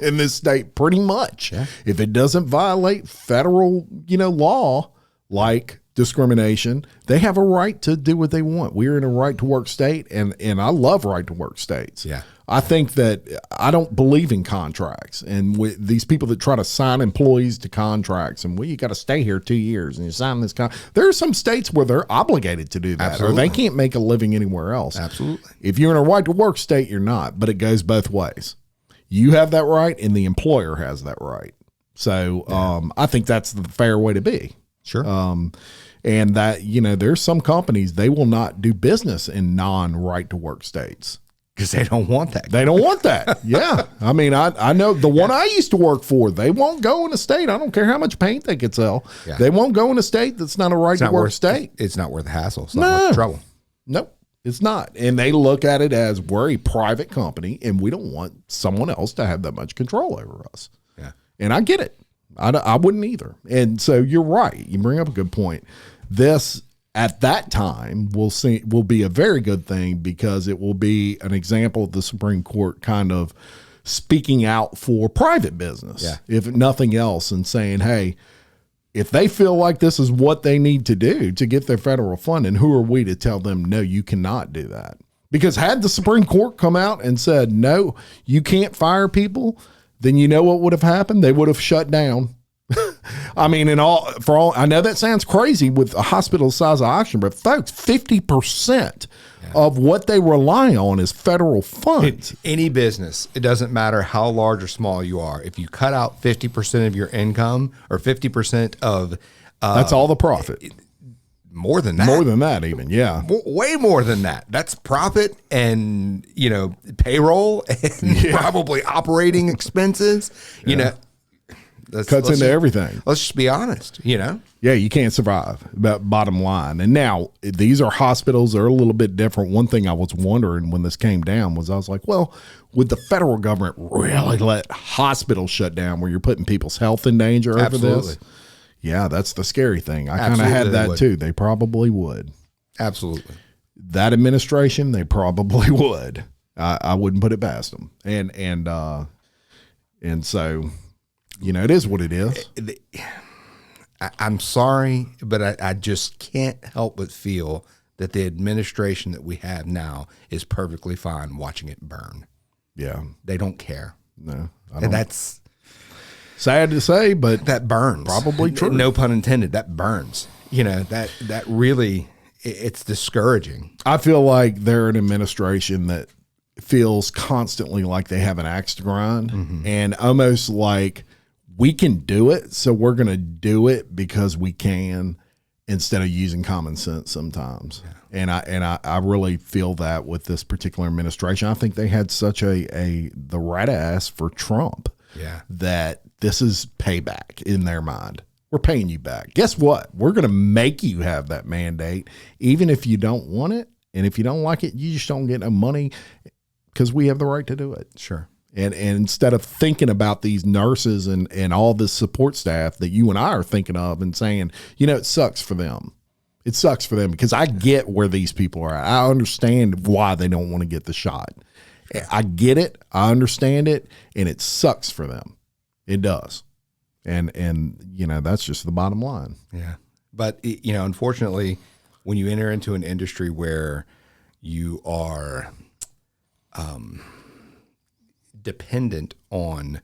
in this state, pretty much. Yeah. If it doesn't violate federal, law like discrimination, they have a right to do what they want. We're in a right to work state, and I love right to work states. Yeah. I think that I don't believe in contracts, and with these people that try to sign employees to contracts, and you got to stay here 2 years and you sign this there are some states where they're obligated to do that. Absolutely. Or they can't make a living anywhere else. Absolutely. If you're in a right to work state, you're not, but it goes both ways. You have that right, and the employer has that right. So I think that's the fair way to be. Sure. And that, there's some companies, they will not do business in non-right to work states. Because they don't want that. They don't want that. Yeah. I mean, I know the one I used to work for, they won't go in a state. I don't care how much paint they could sell. Yeah. They won't go in a state that's not a right to work state. It's not worth the hassle. It's not worth the trouble. Nope. It's not. And they look at it as we're a private company and we don't want someone else to have that much control over us. Yeah. And I get it. I wouldn't either. And so you're right. You bring up a good point. This at that time will be a very good thing because it will be an example of the Supreme Court kind of speaking out for private business, if nothing else, and saying, hey, if they feel like this is what they need to do to get their federal funding, who are we to tell them, no, you cannot do that? Because had the Supreme Court come out and said, no, you can't fire people, then you know what would have happened? They would have shut down. I mean, I know that sounds crazy with a hospital the size of Oxford, but folks, 50% of what they rely on is federal funds. Any business, it doesn't matter how large or small you are. If you cut out 50% of your income or 50% of that's all the profit. More than that. More than that, even, yeah. Way more than that. That's profit and, payroll and probably operating expenses. You know, cuts into everything. Let's just be honest, Yeah, you can't survive. Bottom line. And now these are hospitals that are a little bit different. One thing I was wondering when this came down was I was like, well, would the federal government really let hospitals shut down where you're putting people's health in danger over this? Yeah, that's the scary thing. I kind of had that too. They probably would. Absolutely. That administration, they probably would. I wouldn't put it past them. And so, it is what it is. I'm sorry, but I just can't help but feel that the administration that we have now is perfectly fine watching it burn. Yeah. They don't care. No. And that's sad to say, but that burns. Probably true. No pun intended. That burns. That really, it's discouraging. I feel like they're an administration that feels constantly like they have an axe to grind and almost like we can do it, so we're going to do it because we can instead of using common sense sometimes. Yeah. And I really feel that with this particular administration. I think they had such the rat ass for Trump that this is payback in their mind. We're paying you back. Guess what? We're going to make you have that mandate, even if you don't want it. And if you don't like it, you just don't get no money because we have the right to do it. Sure. And instead of thinking about these nurses and all this support staff that you and I are thinking of and saying, it sucks for them. It sucks for them because I get where these people are at. I understand why they don't want to get the shot. I get it. I understand it. And it sucks for them. It does. And that's just the bottom line. Yeah. But, unfortunately, when you enter into an industry where you are dependent on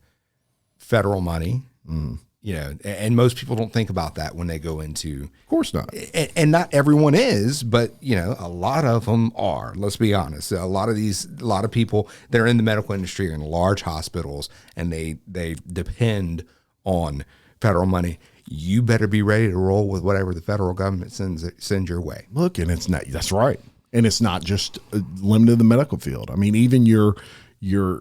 federal money, and most people don't think about that when they go into. Of course not. And not everyone is, but a lot of them are. Let's be honest. A lot of people that are in the medical industry are in large hospitals, and they depend on federal money. You better be ready to roll with whatever the federal government sends your way. Look, and it's not. That's right. And it's not just limited to the medical field. I mean, even you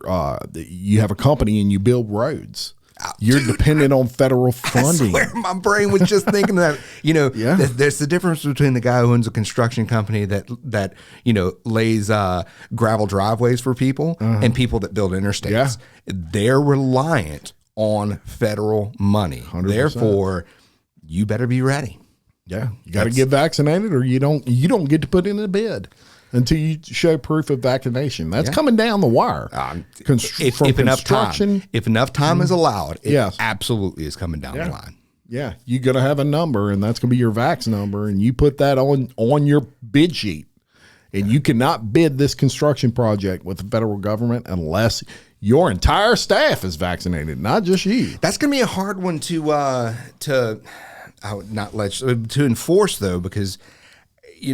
have a company and you build roads. You're dependent on federal funding. I swear my brain was just thinking that, there's the difference between the guy who owns a construction company that lays gravel driveways for people and people that build interstates. Yeah. They're reliant on federal money. 100%. Therefore, you better be ready. Yeah. You got to get vaccinated or you don't get to put in a bid until you show proof of vaccination. That's coming down the wire. If enough time is allowed, it absolutely is coming down the line. Yeah, you're going to have a number, and that's going to be your vax number, and you put that on your bid sheet. And you cannot bid this construction project with the federal government unless your entire staff is vaccinated, not just you. That's going to be a hard one to enforce, though, because you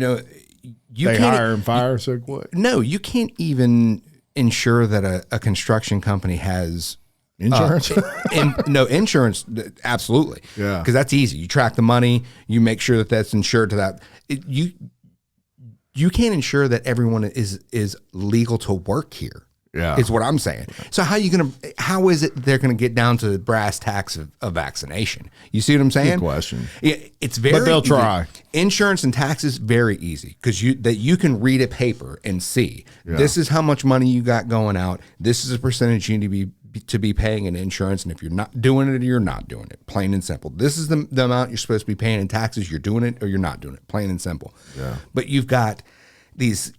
they can't hire and fire so quick. No, you can't even ensure that a construction company has Insurance? No, insurance, absolutely. Yeah. Because that's easy. You track the money, you make sure that that's insured to that. You can't ensure that everyone is legal to work here. Yeah. Is what I'm saying. So how is it they're gonna get down to the brass tacks of vaccination? You see what I'm saying? Good question. Yeah, it's very But they'll easy. try. Insurance and taxes, very easy, because you can read a paper and see this is how much money you got going out. This is a percentage you need to be paying in insurance, and if you're not doing it, you're not doing it. Plain and simple. This is the amount you're supposed to be paying in taxes. You're doing it or you're not doing it. Plain and simple. Yeah. But you've got these,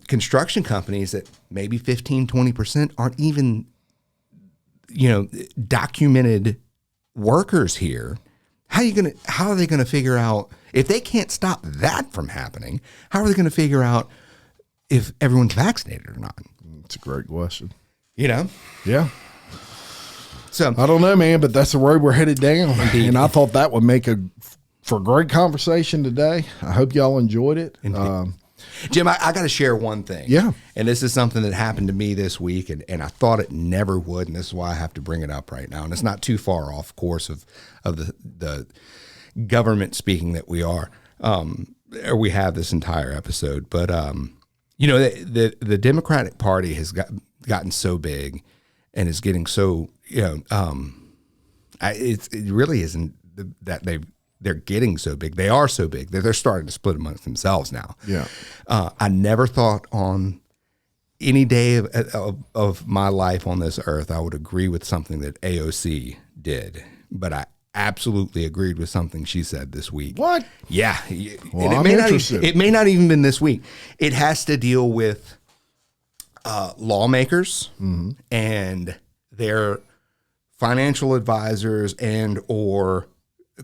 construction companies that maybe 15, 20% aren't even, documented workers here. How are they going to figure out if they can't stop that from happening? How are they going to figure out if everyone's vaccinated or not? It's a great question. Yeah. So I don't know, man, but that's the road we're headed down. Indeed. And I thought that would make for a great conversation today. I hope y'all enjoyed it. Jim, I got to share one thing. Yeah. And this is something that happened to me this week, and I thought it never would, and this is why I have to bring it up right now. And it's not too far off course of the government speaking that we are, or we have this entire episode. But, the Democratic Party has gotten so big and is getting so, it really isn't that they're getting so big. They are so big that they're starting to split amongst themselves now. Yeah. I never thought on any day of my life on this earth I would agree with something that AOC did, but I absolutely agreed with something she said this week. What? Yeah. Well, it may not even been this week. It has to deal with lawmakers and their financial advisors and or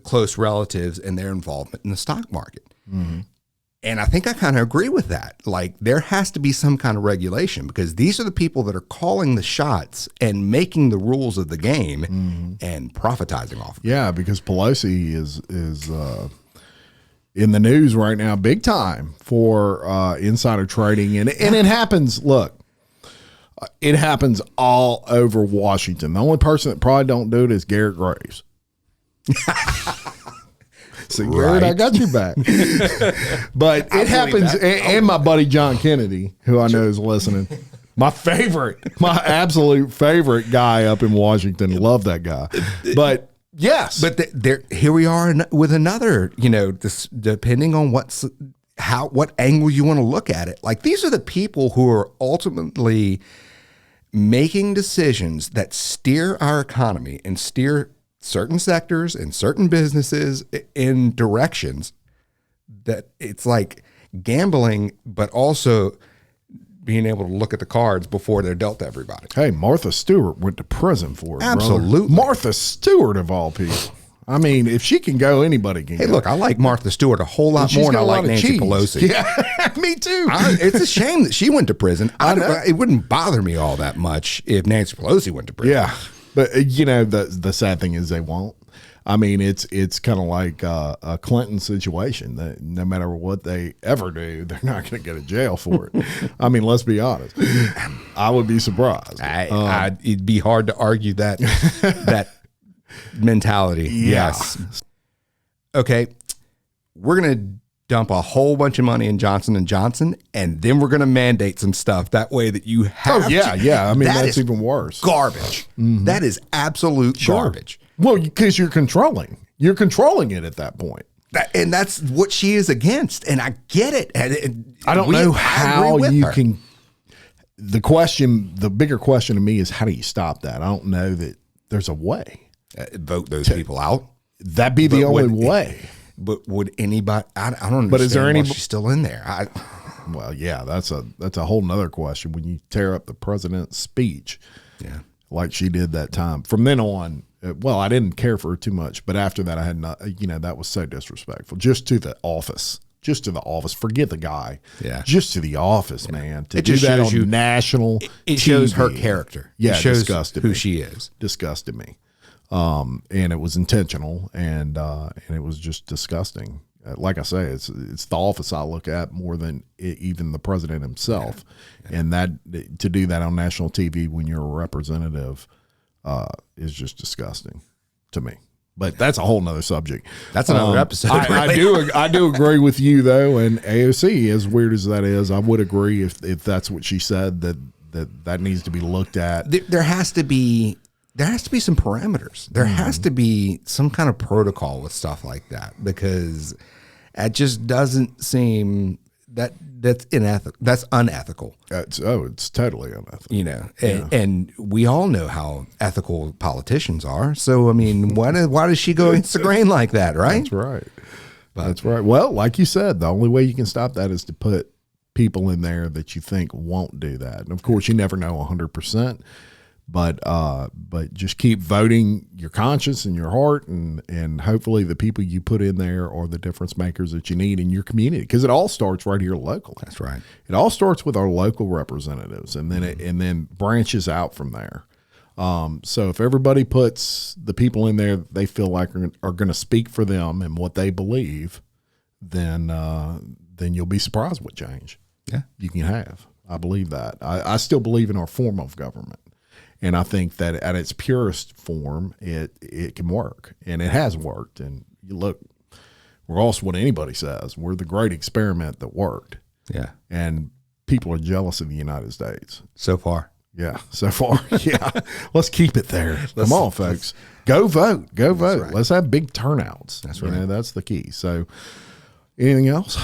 close relatives and their involvement in the stock market. And I think I kind of agree with that. Like, there has to be some kind of regulation, because these are the people that are calling the shots and making the rules of the game and profitizing off of it. Yeah, because Pelosi is in the news right now big time for insider trading. And it happens, look, it happens all over Washington. The only person that probably don't do it is Garrett Graves. So Garrett, I got your back. But it happens, and my buddy John Kennedy, who I know is listening. My absolute favorite guy up in Washington. Love that guy. But yes, but here we are with another. Depending on what angle you want to look at it. Like, these are the people who are ultimately making decisions that steer our economy and steer certain sectors and certain businesses in directions that it's like gambling, but also being able to look at the cards before they're dealt to everybody. Hey, Martha Stewart went to prison for it. Absolutely. Brother. Martha Stewart, of all people. I mean, if she can go, anybody can go. Hey, look, I like Martha Stewart a whole lot more than I like Nancy Pelosi. Yeah, me too. It's a shame that she went to prison. It wouldn't bother me all that much if Nancy Pelosi went to prison. Yeah. But, the sad thing is they won't. I mean, it's kind of like a Clinton situation that no matter what they ever do, they're not going to go to jail for it. I mean, let's be honest. I would be surprised. It'd be hard to argue that that mentality. Yeah. Yes. Okay. We're going to dump a whole bunch of money in Johnson & Johnson, and then we're going to mandate some stuff that way that you have to. Yeah. I mean, that's even worse. Garbage. That is absolute garbage. Well, because you're controlling it at that point. And that's what she is against. And I get it. And I don't know how you can. The bigger question to me is, how do you stop that? I don't know that there's a way. Vote those people out. That'd be the only way. But would anybody? I don't understand. But is there any? She's still in there. Well, yeah, that's a whole nother question. When you tear up the president's speech, yeah, like she did that time. From then on, well, I didn't care for her too much. But after that, I had not. That was so disrespectful. Just to the office. Forget the guy. Yeah. Just to the office, man. To it do that on national. It shows her character. Yeah, it shows disgusted who me. she is. Disgusted me. And it was intentional, and it was just disgusting. Like I say, it's the office I look at more than even the president himself. Yeah. And that to do that on national TV when you're a representative is just disgusting to me. But that's a whole nother subject. That's another episode. I do agree with you though, and AOC, as weird as that is, I would agree if that's what she said, that needs to be looked at. There has to be some parameters. There has to be some kind of protocol with stuff like that, because it just doesn't seem that's unethical. That's unethical. It's totally unethical. And we all know how ethical politicians are. So I mean, why does she go against the grain like that, right? That's right. That's right. Well, like you said, the only way you can stop that is to put people in there that you think won't do that. And of course, you never know 100%. But just keep voting your conscience and your heart, and hopefully the people you put in there are the difference makers that you need in your community, because it all starts right here locally. That's right. It all starts with our local representatives, and then branches out from there. So if everybody puts the people in there that they feel like are going to speak for them and what they believe, then you'll be surprised what change you can have. I believe that. I still believe in our form of government. And I think that at its purest form, it can work, and it has worked. And you look, regardless of what anybody says, we're the great experiment that worked. Yeah. And people are jealous of the United States. So far. Yeah. So far. Yeah. Let's keep it there. Come on, folks. Go vote. Go vote. Right. Let's have big turnouts. That's right. That's the key. So anything else?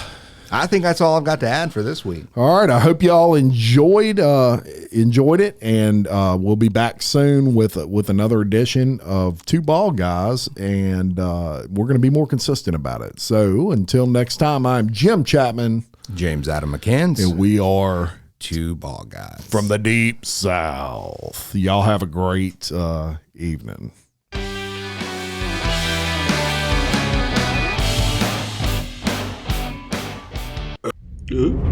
I think that's all I've got to add for this week. All right. I hope y'all enjoyed it, and we'll be back soon with another edition of Two Bald Guys, and we're going to be more consistent about it. So until next time, I'm Jim Chapman, James Adam McCanns, and we are Two Bald Guys from the Deep South. Y'all have a great evening. Good.